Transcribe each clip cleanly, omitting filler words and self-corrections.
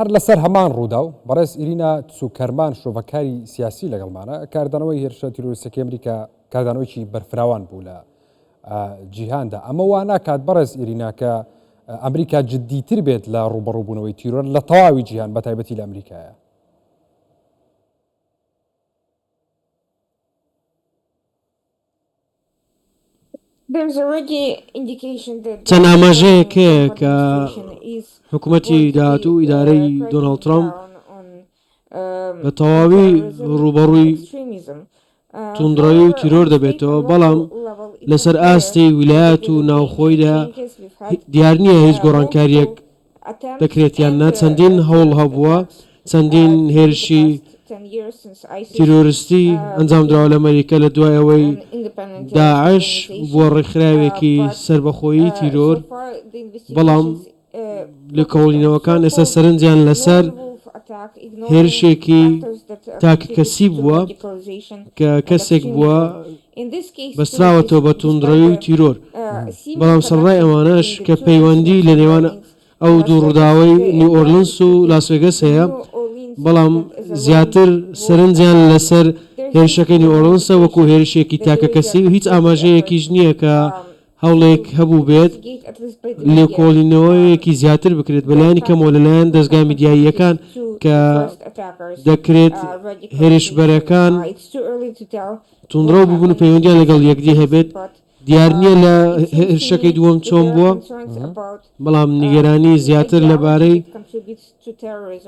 هەر لەسەر هەمان ڕوودا و بەڕێز ئیرینا چووکەرمان شۆڤەکاری سیاسی لەگەڵمانە کاردانەوەی هێرشە تیرۆریستەکەی ئەمریکا کاردانەوەیکی بەرفراوان بوو لە جیهاندا ئەمە وا ناکات بەڕێز ئیرینا کە ئەمریکا جددیتر بێت لە ڕوبەڕووبوونەوەی تیرۆر لە تەواوی جیهان بە تایبەتی لە ئەمریکایە. چەند ئاماژەیەکەیە کە حکوومەتی داهاتوو ئیدارەی دۆناڵد ترامپ بە تەواوی ڕوبەڕووی توندڕەوی و تیرۆر دەبێتەوە، بەڵام لەسەر ئاستی ویلایەت و ناوخۆیدا دیار نییە هیچ گۆڕانکاریەک دەکرێتیان نا. چەندین هەوڵ هەبووە، چەندین هێرشی تیرۆریستی ئەنجامدراوە لە ئەمریکا لە دوای ئەوەی داعش بووە ڕێکخراوێکی سربەخۆیی تیرۆر، بەڵام لە کۆڵینەوەکان ئێستا سەرنجیان لەسەر هێرشێکی تاکەکەسی بووە کە کەسێک بووە بەستراوەتەوە بە توندڕەوی و تیرۆر، بەڵام سەرڕای ئەوانەش کە پەیوەندی لە نێوان ئەو دوو ڕووداوەی نیو ئۆرلینس و لاسڤێگەس هەیە، بەڵام زیاتر سەرنجیان لەسەر هێرشەکەی نیو ئۆرلینسە وەکو هێرشێکی تاکەکەسی و هیچ ئاماژەیەکیش نییە کە هەوڵێک هەبوو بێت لێکۆڵینەوەیەکی زیاتر بکرێت بەلایانی کەمەوە لەلایەن دەستگا میدیاییەکان کە دەکرێت هێرشبەرەکان توندڕە ببوون و پەیوەندیان لەگەڵ یەکدی هەبێت. دیار نییە لە هێرشەکەی دووەم چۆن بووە، بەڵام نیگەرانی زیاتر لەبارەی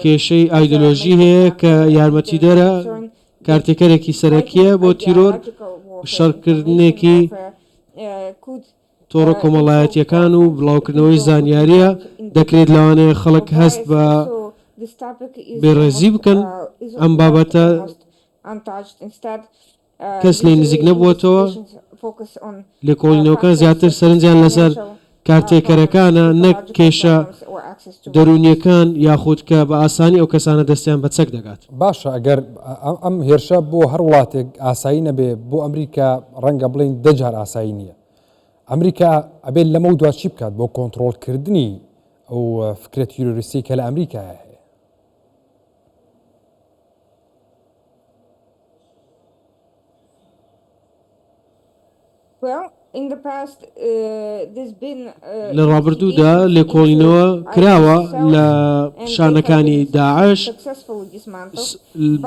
کێشەی ئایدۆلۆژی هەیە کە یارمەتیدەرە کارتێکەرێکی سەرەکیە بۆ تیرۆر، شەڕکردنێکی تۆڕە کۆمەڵایەتیەکان و بڵاوکردنەوەی زانیاریە. دەکرێت لەوانەیە خەڵک هەست بە بێڕێزی بکەن ئەم بابەتە، کەس لێ نزیک نەبووەتەوە. لێکۆڵینەوەکان زیاتر سەرنجیان لەسەر کارتێکەرەکانە، نەک کێشە دەرونیەکان یاخود کە بە ئاسانی ئەو کەسانە دەستیان بە چەک دەگات. باشە ئەگەر ئەم هێرشە بۆ هەر وڵاتێک ئاسایی نەبێ، بۆ ئەمریکا ڕەنگە بڵین دەجار ئاسایی نییە. ئەمریکا ئەبێت لەمە و دوچی بکات بۆ کۆنتترۆلکردنی ئەو فکرێت تیرۆریستی کە لە ئەمریکایە هەیە. لە ڕابردوودا لێکۆڵینەوە کراوە لە شانەکانی داعش،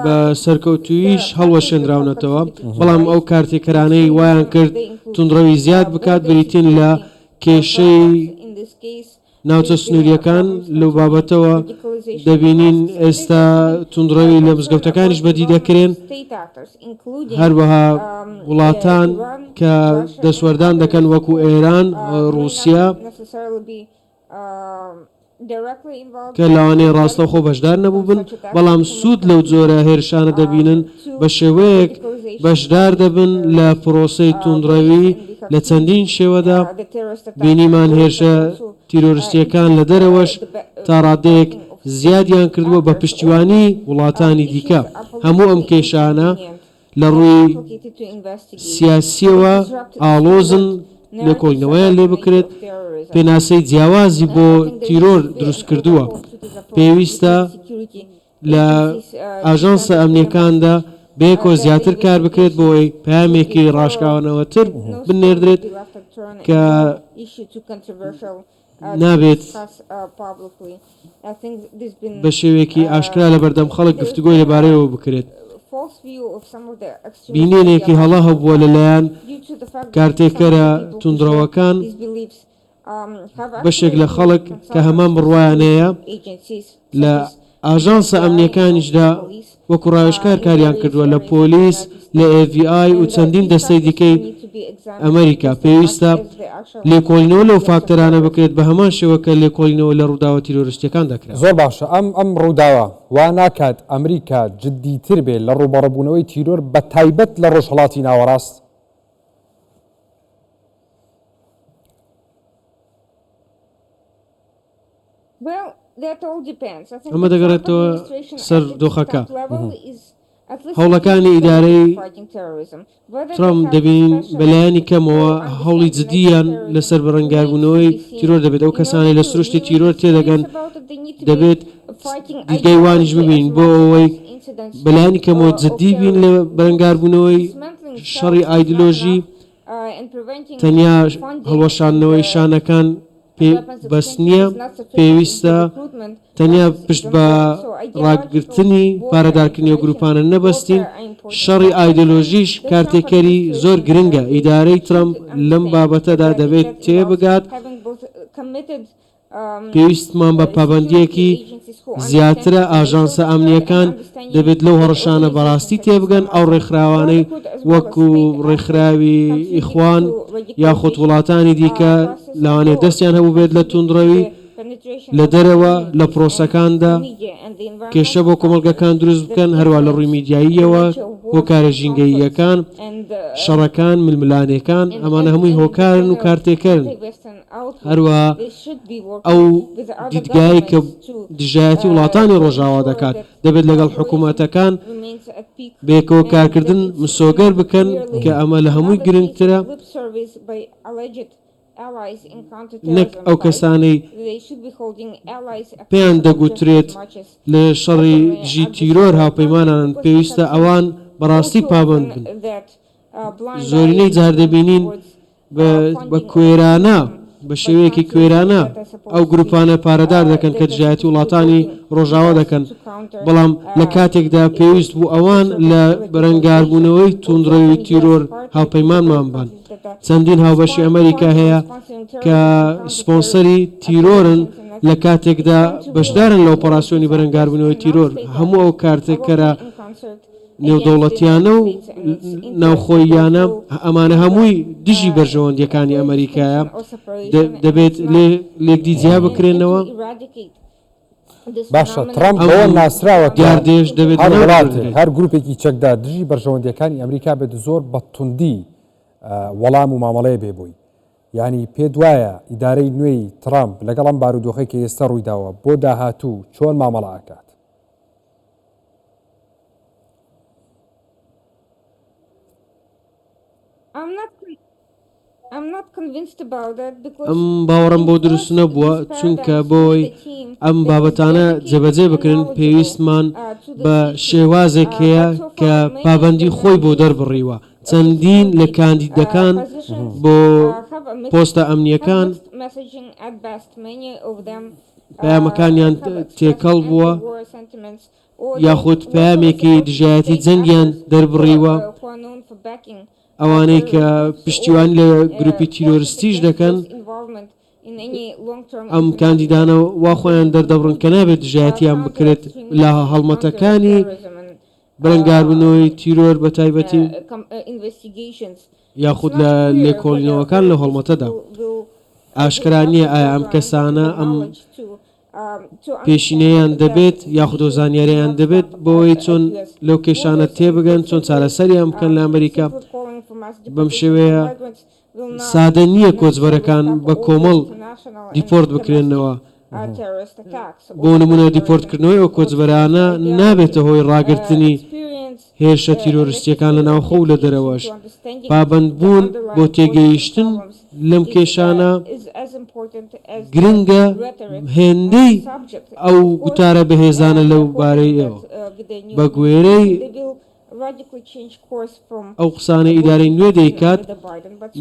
بە سەرکەوتویش هەڵوەشێنراونەتەوە، بەڵام ئەو کارتێکەرانەی وایان کرد توندڕەوی زیاد بکات بریتین لە کێشەی ناوچە سنووریەکان. لەو بابەتەوە دەبینین ئێستا توندڕەوی لە مزگەوتەکانیش بەدی دەکرێن، هەروەها وڵاتان کە دەسوەردان دەکەن وەکو ئێران، رووسیا، کە لەوانەیە ڕاستەوخۆ بەشدار نەبوو بن، بەڵام سوود لەو جۆرە هێرشانە دەبینن بە شێوەیەک بەشدار دەبن لە پرۆسەی توندڕەوی لە چەندین شێوەدا. بینیمان هێرشە تیرۆریستیەکان لە دەرەوەش تا ڕادەیەک زیادیان کردووە بە پشتیوانی وڵاتانی دیکە. هەموو ئەم کێشانە لە ڕووی سیاسیەوە ئاڵۆزن، لێکۆڵینەوەیان لێ بکرێت، پێناسەی جیاوازی بۆ تیرۆر دروست کردووە. پێویستە لە ئاژانسە ئەمنیەکاندا بێکۆ زیاتر کار بکرێت بۆی پامێکی ڕاشکاوانەوەتر بنێردرێت کە نابێت بە شێوێکی ئاشکرا لە بەردەم خەڵک گفتوگۆی لەبارەیەوە بکرێت. بینێنێکی هەڵا هەبووە لەلایەن کارتێکەرە توندڕەوەکان، بەشێک لە خەڵک کە هەمان بڕوایانەیە لە ئاژانسە ئەمنیەکانیشدا وەکو ڕاوێژکار کاریان کردووە، لە پۆلیس، لە FBI و چەندین دەستەی دیکەی ئەمریکا. پێویستە لێکۆڵینەوە لەو فاکتەرانە بکرێت بە هەمان شێوەکە لێکۆڵینەوە لە ڕووداوە تیرۆریستیەکان دەکرێت. زۆر باشە. ئەم ڕووداوە وا ناکات ئەمریکا جددیتر بێت لە ڕوبەڕووبوونەوەی تیرۆر بە تایبەت لە ڕۆژهەڵاتی ناوەڕاست؟ ئەمە دەگەڕێتەوە سەر دۆخەکە. هەوڵەکانی ئیدارەی ترامپ دەبین بەلایانی کەمەوە هەوڵی جددیان لەسەر بەڕەنگاربوونەوەی تیرۆر دەبێت. ئەو کەسانی لە سروشتی تیرۆر تێدەگەن دەبێت دیگەی وانیش ببین بۆ ئەوەی بەلایانی کەمەوە جددی بین لە بەرەنگاربوونەوەی شەڕی ئایدۆلۆژی تەنیا هەڵوەشاندنەوەی شانەکان بەس نییە پێویستە تەنیا پشت بە ڕاگررتنی پارەدارکردنی گروپانە نەبەستین شەڕی ئایدۆلۆژیش کارتێکەری زۆر گرنگە ئیدارەی ترەمپ لەم بابەتەدا دەبێت تێبگات پێویستمان بە پابندیەکی زیاترە ئاژانسە ئەمنیەکان دەبێت لەو هەڕەشانە بەڕاستی تێبگەن ئەو ڕێکخراوانەی وەکو ڕێکخراوی ئیخوان یاخود وڵاتانی دیکە لەوانێت دەستیان هەبوو بێت لە توندڕەوی لە دەرەوە لە پرۆسەکاندا کێشە بۆ کۆمەلگەکان دروست بکەن هەروە لە ڕووی میدیاییەوە هۆکارە ژینگەییەکان شەڕەکان ململانەکان ئەمانە هەمووی هۆکارن و کارتێکەرن هەروە ئەو دیدگایی کە دژایەتی وڵاتانی ڕۆژاوا دەکات دەبێت لەگەڵ حکوومەتەکان بێکەوە کارکردن مسۆگەر بکەن کە ئەمە لە هەمووی گرنگترە نەک ئەو کەسانەی پێیان دەگوترێت لە شەڕی دژی تیرۆر هاوپەیمانان پێویستە ئەوان بەڕاستی پابند بن زۆرینەی جار دەبینین بە کوێرانە بە شێوەیەکی کوێرانە ئەو گروپانە پارەدار دەکەن کە دژایەتی وڵاتانی ڕۆژاوا دەکەن بەڵام لە کاتێکدا پێویست بوو ئەوان لە بەرەنگاربوونەوەی توندڕەوی تیرۆر هاوپەیمانمان بن چەندین هاوبەشی ئەمریکا هەیە کە سپۆنسەری تیرۆرن لە کاتێکدا بەشدارن لە ئۆپەراسیۆنی بەرەنگاربوونەوەی تیرۆر هەموو ئەو کارتێکەرە نێودەوڵەتیانە و ناوخۆییانە ئەمانە هەمووی دژی بەرژەوەندیەکانی ئەمریکایە دەبێت لێکدی جیا بکرێنەوە باشە ترامپ ئەوە ناسراوە دیاردێش دەبێت هەر گروپێکی چەکدا دژی بەرژەوەندیەکانی ئەمریکا بێت زۆر بە توندی وەڵام و مامەڵەیە بێبووی یعنی پێ دوایە ئیدارەی نوێی ترامپ لەگەڵ ئەم بارودۆخی کە ئێستا ڕوویداوە بۆ داهاتوو چۆن مامەڵە ئاکات ئەم باوەڕم بۆ دروست نەبووە چونکە بۆی ئەم بابەتانە جێبەجێ بکرن پێویستمان بە شێوازێک هەیە کە پابندی خۆی بۆ دەربڕیوە چەندین لە کاندیدەکان بۆ پۆستە ئەمنیەکان پەیامەکانیان تێکەڵ بووە یاخود پەیامێکی دژایەتی جەنگیان دەربڕیوە ئەوانەی کە پشتیوانی لە گروپی تیرۆریستیش دەکەن ئەم کاندیدانە وا خۆیان دەردەبڕن کە نابێت دژایەتیان بکرێت لە هەڵمەتەکانی بەرەنگاربوونەوەی تیرۆر بە تایبەتی یاخود لە لێکۆڵینەوەکان لە هەڵمەتەدا ئاشکرا نییە ئایا ئەم کەسانە ئەم پێشینەیان دەبێت یاخود و زانیاریان دەبێت بۆەوەی چۆن لەو کێشانە تێبگەن چۆن چارەسەریان بکەن لە ئەمریکا بەم شێوەیە سادە نییە کۆچبەرەکان بە کۆمەڵ دیپۆرت بکرێنەوە بۆ نمونە دیپۆرتکردنەوەی ئەو کۆچبەرانە نابێتە هۆی ڕاگررتنی هێرشە تیرۆریستیەکان لە ناوخۆ و لە دەرەوەش پابند بوون بۆ تێگەیشتن لەم کێشانە گرنگە هێندەی ئەو گوتارە بەهێزانە لەو بارەیەوە بە گوێرەی ئەو قسانە ئیدارەی نوێ دەیکات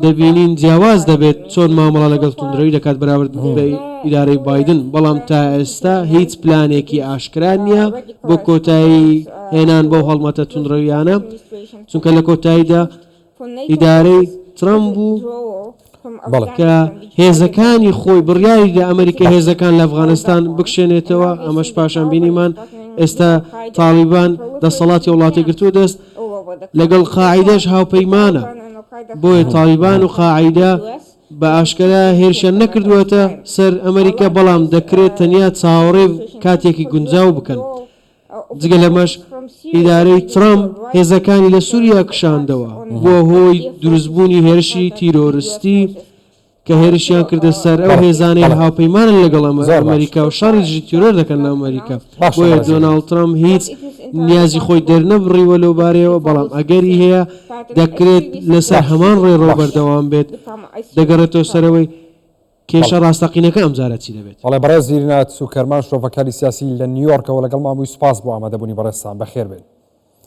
دەبینین جیاواز دەبێت چۆن مامەڵە لەگەڵ توندڕەوی دەکات بەراورد بە ئیدارەی بایدن بەڵام تا ئێستا هیچ پلانێکی ئاشکرا نییە بۆ کۆتایی هێنان بۆ هەڵمەتە توندڕەویانە چونکە لە کۆتاییدا ئیدارەی ترامپ بوو کە هێزەکانی خۆی بڕیاری لە ئەمریکا هێزەکان لە ئەفغانستان بکشێنێتەوە ئەمەش پاشان بینیمان ئێستا تاڵیبان دەسەڵاتی وڵاتی گرتووە دەست لەگەڵ قاعیدەش هاوپەیمانە بۆیە تالیبان و قاعیدە بە ئاشکرا هێرشیان نەکردووەتە سەر ئەمریکا بەڵام دەکرێت تەنیا چاوەڕێ کاتێکی گونجاو بکەن جگە لەمەش ئیدارەی ترامپ هێزەکانی لە سووریا کشاندەوە بۆ هۆی دروستبوونی هێرشی تیرۆریستی کە هێرشیان کردە سەر ئەو هێزانەی هاوپەیمانن لەگەڵ ئەمریکا و شەڕی دژی تیرۆر دەکەن لە ئەمریکا بۆیە دۆناڵد ترامپ هیچ نیازی خۆی دەرنەبڕیوە لەو بارەیەوە بەڵام ئەگەری هەیە دەکرێت لەسەر هەمان ڕێڕۆ بەردەوام بێت دەگەڕێتەوە سەرەوەی کێشە ڕاستەقینەکە ئەم جارە چی دەبێت بەڵێ بەڕێز ئیرینا چوکەرمان شۆڤەکاری سیاسی لە نیویۆرکەوە لەگەڵ مامووی سوپاس بۆ ئامادەبوونی بەڕێستان بەخێر بێن